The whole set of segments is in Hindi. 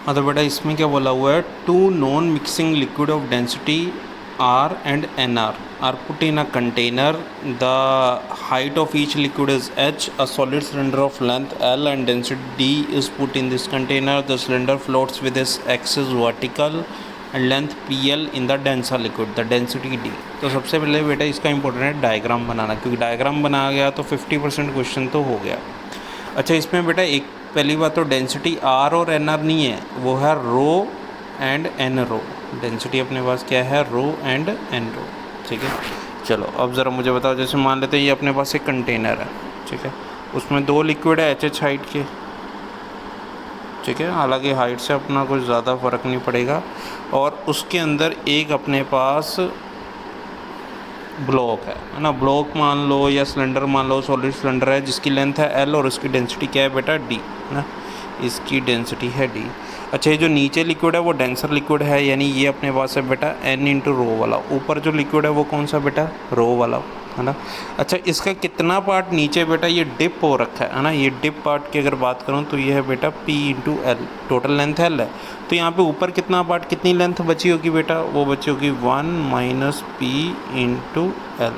हाँ तो बेटा इसमें क्या बोला हुआ है, two non mixing liquid of density R and NR are put in a container. The height of each liquid is h. A solid cylinder of length L and density D is put in this container. The cylinder floats with its axis vertical and length PL in the denser liquid. The density D. तो सबसे पहले बेटा इसका इंपॉर्टेंट है डायग्राम बनाना, क्योंकि डायग्राम बना गया तो 50% क्वेश्चन तो हो गया। अच्छा इसमें बेटा एक पहली बात तो डेंसिटी R और NR नहीं है, वो है rho and N rho. Density अपने पास क्या है, रो एंड एन रो। ठीक है, चलो अब ज़रा मुझे बताओ, जैसे मान लेते हैं ये अपने पास एक कंटेनर है, ठीक है, उसमें दो लिक्विड है HH हाइट के, ठीक है, हालांकि हाइट से अपना कुछ ज़्यादा फ़र्क नहीं पड़ेगा, और उसके अंदर एक अपने पास ब्लॉक है ना, ब्लॉक मान लो या सिलेंडर मान लो, सॉलिड सिलेंडर है जिसकी लेंथ है L और उसकी डेंसिटी क्या है बेटा, D ना, इसकी डेंसिटी है D। अच्छा ये जो नीचे लिक्विड है वो डेंसर लिक्विड है, यानी ये अपने पास है बेटा N इंटू रो वाला। ऊपर जो लिक्विड है वो कौन सा बेटा, रो वाला, है ना। अच्छा इसका कितना पार्ट नीचे बेटा ये डिप हो रखा है ना, ये डिप पार्ट की अगर बात करूँ तो ये है बेटा P into L, total length L है, तो यहाँ पे ऊपर कितना पार्ट, कितनी लेंथ बची होगी बेटा, वो बची होगी 1 माइनस P इंटू L,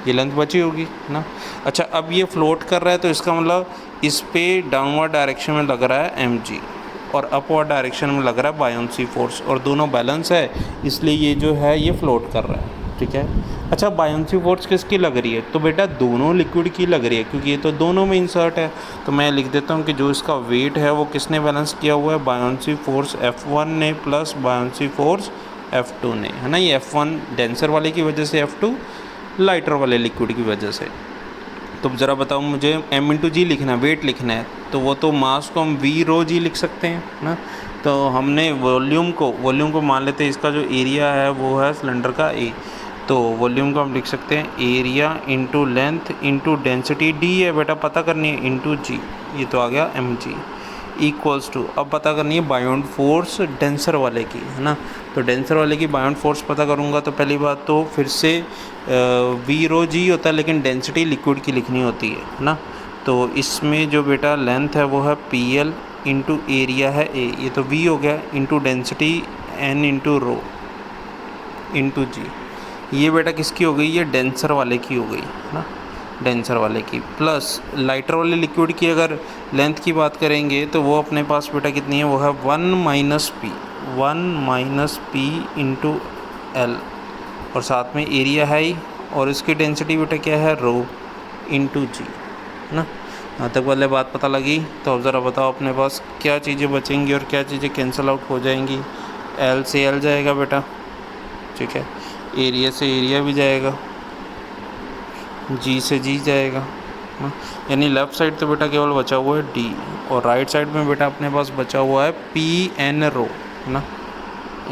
ये लेंथ बची होगी ना। अच्छा अब ये फ्लोट कर रहा है तो इसका मतलब इस पे डाउनवर्ड डायरेक्शन में लग रहा है mg और अपवर्ड डायरेक्शन में लग रहा है बायोंसी फोर्स, और दोनों बैलेंस है इसलिए ये जो है ये फ्लोट कर रहा है, ठीक है। अच्छा बायोंसी फोर्स किसकी लग रही है, तो बेटा दोनों लिक्विड की लग रही है, क्योंकि ये तो दोनों में इंसर्ट है, तो मैं लिख देता हूँ कि जो इसका वेट है वो किसने बैलेंस किया हुआ है, बायोंसी फोर्स F1 ने प्लस बायोंसी फोर्स F2 ने, है ना। ये F1 डेंसर वाले की वजह से, F2 लाइटर वाले लिक्विड की वजह से। तो ज़रा बताओ मुझे m इंटू जी लिखना है, वेट लिखना है, तो वो तो मास को हम v रो जी लिख सकते हैं ना। तो हमने वॉल्यूम को मान लेते हैं, इसका जो एरिया है वो है सिलेंडर का A, तो वॉल्यूम को हम लिख सकते हैं area into length into density D है बेटा पता करनी है, इंटू जी, ये तो आ गया mg इक्वल्स टू, अब पता करनी है बायोंड फोर्स डेंसर वाले की, है ना। तो डेंसर वाले की बायोंड फोर्स पता करूँगा तो पहली बात तो फिर से वी रो जी होता है, लेकिन डेंसिटी लिक्विड की लिखनी होती है ना। तो इसमें जो बेटा लेंथ है वो है PL इंटू एरिया है A, ये तो V हो गया, into density N into rho into g, ये बेटा किसकी हो गई, ये डेंसर वाले की हो गई, है ना, डेंसर वाले की। प्लस लाइटर वाले लिक्विड की अगर लेंथ की बात करेंगे तो वो अपने पास बेटा कितनी है, वो है 1 माइनस पी इंटू L, और साथ में एरिया है ही, और इसकी डेंसिटी बेटा क्या है, रो इंटू जी, है ना। यहाँ तक वाले बात पता लगी। तो अब ज़रा बताओ अपने पास क्या चीज़ें बचेंगी और क्या चीज़ें कैंसिल आउट हो जाएंगी। L से L जाएगा बेटा, ठीक है, एरिया से एरिया भी जाएगा, जी से जी जाएगा, यानी लेफ़्ट साइड तो बेटा केवल बचा हुआ है D, और राइट साइड में बेटा अपने पास बचा हुआ है PN रो, है ना,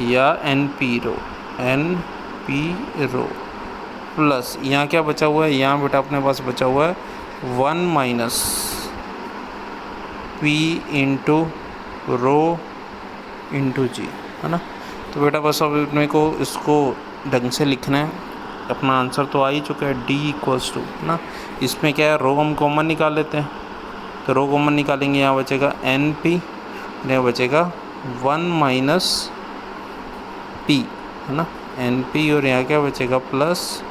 या NP रो, प्लस यहाँ क्या बचा हुआ है, यहाँ बेटा अपने पास बचा हुआ है 1 minus P into rho into g, है ना। तो बेटा बस अब अपने को इसको ढंग से लिखना है, अपना आंसर तो आ ही चुका है, D इक्वल्स टू, ना, इसमें क्या है, रो हम कॉमन निकाल लेते हैं, तो रो कॉमन निकालेंगे, यहाँ बचेगा NP, यहाँ बचेगा 1 माइनस P, है ना, NP, और यहाँ क्या बचेगा प्लस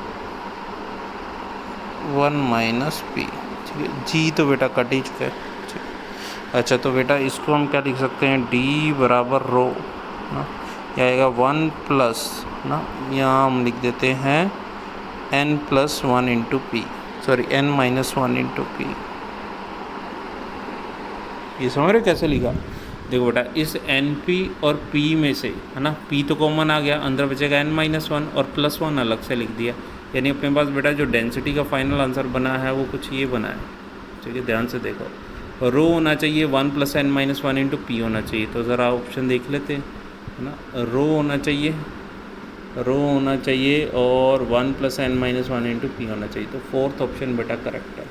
1 माइनस P, ठीक है। G तो बेटा कट ही चुका है, ठीक है। अच्छा तो बेटा इसको हम क्या लिख सकते हैं, D बराबर रो ना, यह आएगा 1 प्लस ना, यहाँ हम लिख देते हैं N plus 1 into P, sorry N minus 1 into P। ये समझ रहे कैसे लिखा, देखो बेटा इस NP और P में से, है ना, P तो कॉमन आ गया, अंदर बचेगा N माइनस 1 और प्लस 1 अलग से लिख दिया, यानी अपने पास बेटा जो डेंसिटी का फाइनल आंसर बना है वो कुछ ये बना है, ठीक है। ध्यान से देखो, रो होना चाहिए 1 plus N minus 1 into P होना चाहिए, तो ज़रा ऑप्शन देख लेते हैं, है ना, रो होना चाहिए और 1 plus N minus 1 into P होना चाहिए, तो फोर्थ ऑप्शन बेटा करेक्ट है।